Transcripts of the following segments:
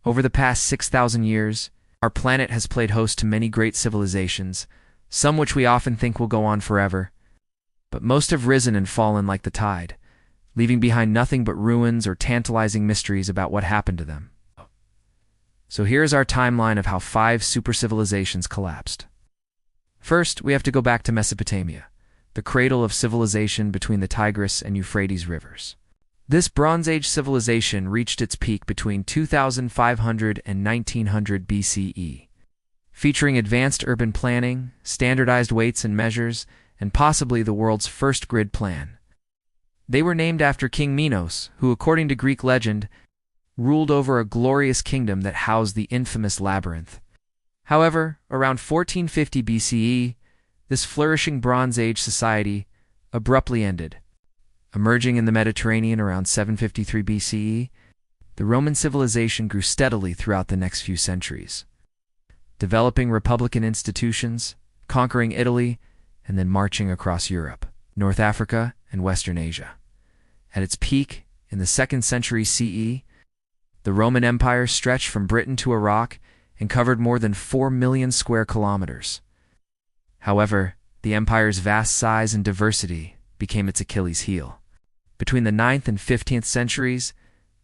Over the past 6,000 years, our planet has played host to many great civilizations, some which we often think will go on forever. But most have risen and fallen like the tide, leaving behind nothing but ruins or tantalizing mysteries about what happened to them. So here's our timeline of how 5 super civilizations collapsed. First, we have to go back to Mesopotamia, the cradle of civilization between the Tigris and Euphrates rivers. This Bronze Age civilization reached its peak between 2500 and 1900 BCE, featuring advanced urban planning, standardized weights and measures, and possibly the world's first grid plan. They were named after King Minos, who, according to Greek legend, ruled over a glorious kingdom that housed the infamous labyrinth. However, around 1450 BCE, this flourishing Bronze Age society abruptly ended. Emerging in the Mediterranean around 753 BCE, the Roman civilization grew steadily throughout the next few centuries, developing republican institutions, conquering Italy, and then marching across Europe, North Africa, and Western Asia. At its peak, in the 2nd century CE, the Roman Empire stretched from Britain to Iraq and covered more than 4 million square kilometers. However, the empire's vast size and diversity became its Achilles heel. Between the 9th and 15th centuries,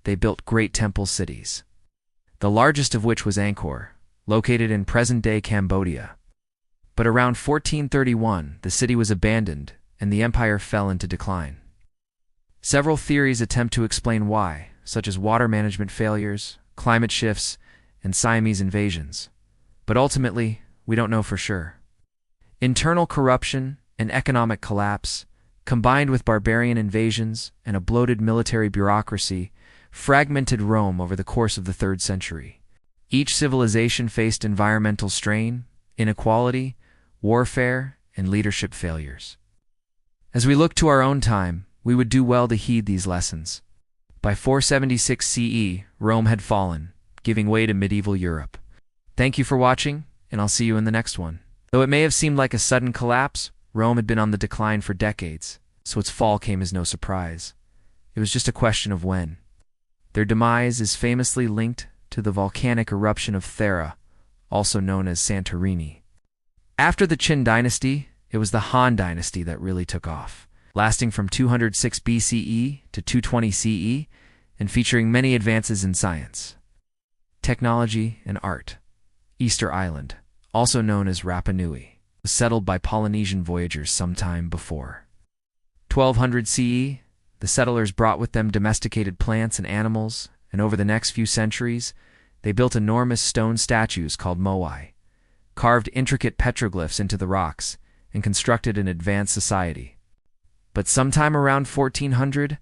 they built great temple cities, the largest of which was Angkor, located in present-day Cambodia. But around 1431, the city was abandoned, and the empire fell into decline. Several theories attempt to explain why, such as water management failures, climate shifts, and Siamese invasions. But ultimately, we don't know for sure. Internal corruption and economic collapse, combined with barbarian invasions and a bloated military bureaucracy, fragmented Rome over the course of the 3rd century. Each civilization faced environmental strain, inequality, warfare, and leadership failures. As we look to our own time, we would do well to heed these lessons. By 476 CE, Rome had fallen, giving way to medieval Europe. Thank you for watching, and I'll see you in the next one. Though it may have seemed like a sudden collapse, Rome had been on the decline for decades, so its fall came as no surprise. It was just a question of when. Their demise is famously linked to the volcanic eruption of Thera, also known as Santorini. After the Qin dynasty, it was the Han dynasty that really took off, lasting from 206 BCE to 220 CE and featuring many advances in science, technology, and art. Easter Island, also known as Rapa Nui, was settled by Polynesian voyagers sometime before 1200 CE. The settlers brought with them domesticated plants and animals, and over the next few centuries, they built enormous stone statues called moai, carved intricate petroglyphs into the rocks, and constructed an advanced society. But sometime around 1400,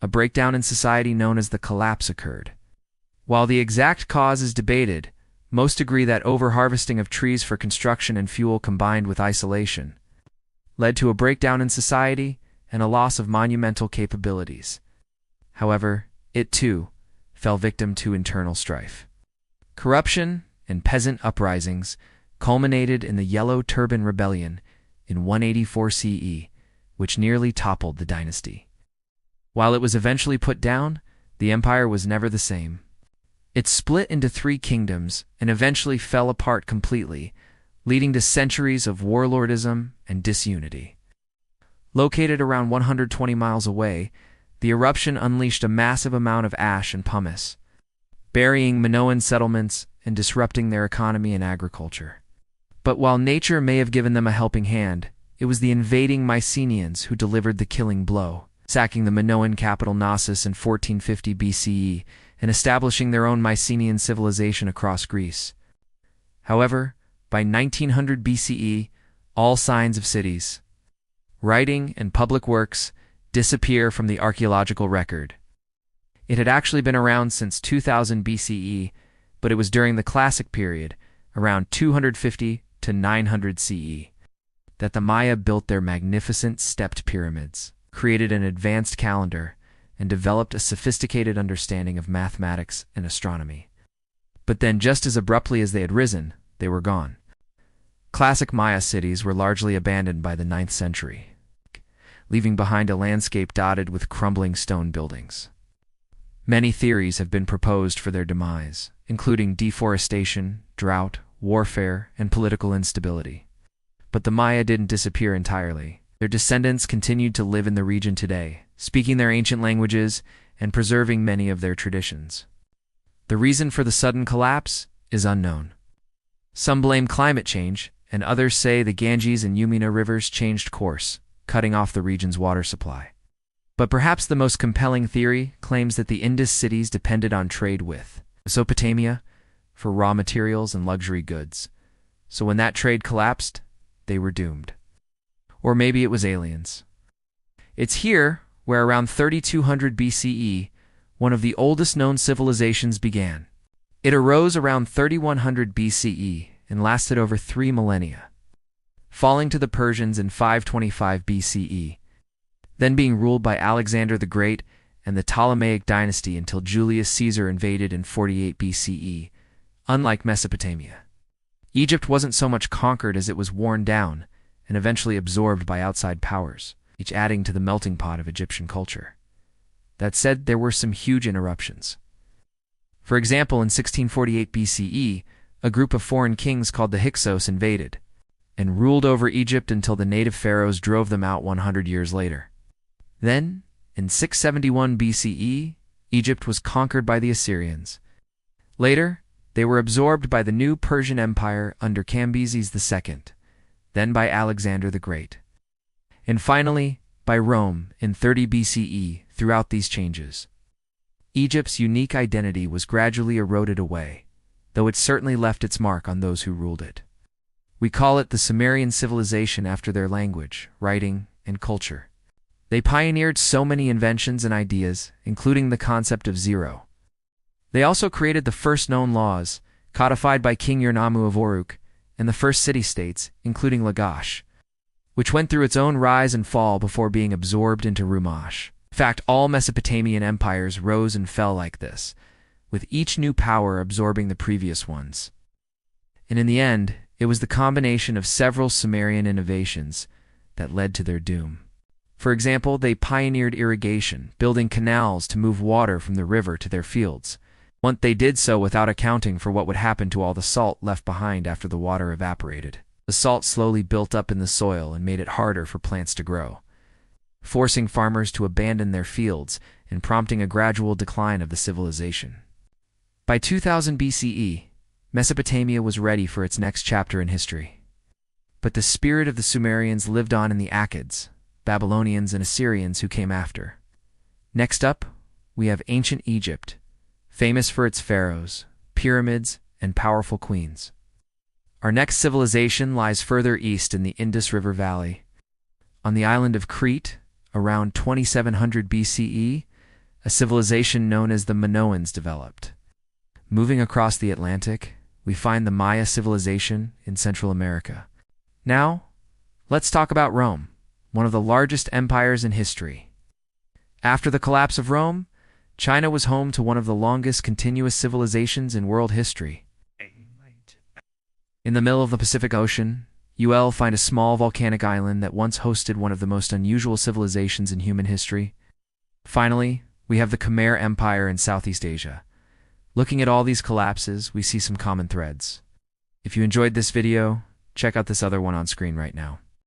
a breakdown in society known as the collapse occurred. While the exact cause is debated, most agree that overharvesting of trees for construction and fuel combined with isolation led to a breakdown in society and a loss of monumental capabilities. However, it too fell victim to internal strife. Corruption and peasant uprisings culminated in the Yellow Turban Rebellion in 184 CE, which nearly toppled the dynasty. While it was eventually put down, the empire was never the same. It split into 3 kingdoms and eventually fell apart completely, leading to centuries of warlordism and disunity. Located around 120 miles away, the eruption unleashed a massive amount of ash and pumice, burying Minoan settlements and disrupting their economy and agriculture. But while nature may have given them a helping hand, it was the invading Mycenaeans who delivered the killing blow, sacking the Minoan capital Knossos in 1450 BCE and establishing their own Mycenaean civilization across Greece. However, by 1900 BCE, all signs of cities, writing, and public works disappear from the archaeological record. It had actually been around since 2000 BCE, but it was during the Classic period, around 250 to 900 CE, that the Maya built their magnificent stepped pyramids, created an advanced calendar, and developed a sophisticated understanding of mathematics and astronomy. But then, just as abruptly as they had risen, they were gone. Classic Maya cities were largely abandoned by the 9th century, leaving behind a landscape dotted with crumbling stone buildings. Many theories have been proposed for their demise, including deforestation, drought, warfare, and political instability. But the Maya didn't disappear entirely. Their descendants continued to live in the region today, speaking their ancient languages and preserving many of their traditions. The reason for the sudden collapse is unknown. Some blame climate change, and others say the Ganges and Yamuna rivers changed course, cutting off the region's water supply. But perhaps the most compelling theory claims that the Indus cities depended on trade with Mesopotamia for raw materials and luxury goods. So when that trade collapsed, they were doomed. Or maybe it was aliens. It's here where around 3200 BCE, one of the oldest known civilizations began. It arose around 3100 BCE and lasted over 3 millennia, falling to the Persians in 525 BCE, then being ruled by Alexander the Great and the Ptolemaic dynasty until Julius Caesar invaded in 48 BCE. Unlike Mesopotamia, Egypt wasn't so much conquered as it was worn down and eventually absorbed by outside powers, each adding to the melting pot of Egyptian culture. That said, there were some huge interruptions. For example, in 1648 BCE, a group of foreign kings called the Hyksos invaded and ruled over Egypt until the native pharaohs drove them out 100 years later. Then, in 671 BCE, Egypt was conquered by the Assyrians. Later, they were absorbed by the new Persian Empire under Cambyses II, then by Alexander the Great, and finally by Rome in 30 BCE. Throughout these changes, Egypt's unique identity was gradually eroded away, though it certainly left its mark on those who ruled it. We call it the Sumerian civilization after their language, writing, and culture. They pioneered so many inventions and ideas, including the concept of zero. They also created the first known laws, codified by King Ur-Nammu of Uruk, and the first city-states, including Lagash, which went through its own rise and fall before being absorbed into Rumash. In fact, all Mesopotamian empires rose and fell like this, with each new power absorbing the previous ones. And in the end, it was the combination of several Sumerian innovations that led to their doom. For example, they pioneered irrigation, building canals to move water from the river to their fields. Once they did so without accounting for what would happen to all the salt left behind after the water evaporated. The salt slowly built up in the soil and made it harder for plants to grow, forcing farmers to abandon their fields and prompting a gradual decline of the civilization. By 2000 BCE, Mesopotamia was ready for its next chapter in history. But the spirit of the Sumerians lived on in the Akkads, Babylonians, and Assyrians who came after. Next up, we have ancient Egypt, famous for its pharaohs, pyramids, and powerful queens. Our next civilization lies further east in the Indus River Valley. On the island of Crete, around 2700 BCE, a civilization known as the Minoans developed. Moving across the Atlantic, we find the Maya civilization in Central America. Now, let's talk about Rome, one of the largest empires in history. After the collapse of Rome, China was home to one of the longest continuous civilizations in world history. In the middle of the Pacific Ocean, you'll find a small volcanic island that once hosted one of the most unusual civilizations in human history. Finally, we have the Khmer Empire in Southeast Asia. Looking at all these collapses, we see some common threads. If you enjoyed this video, check out this other one on screen right now.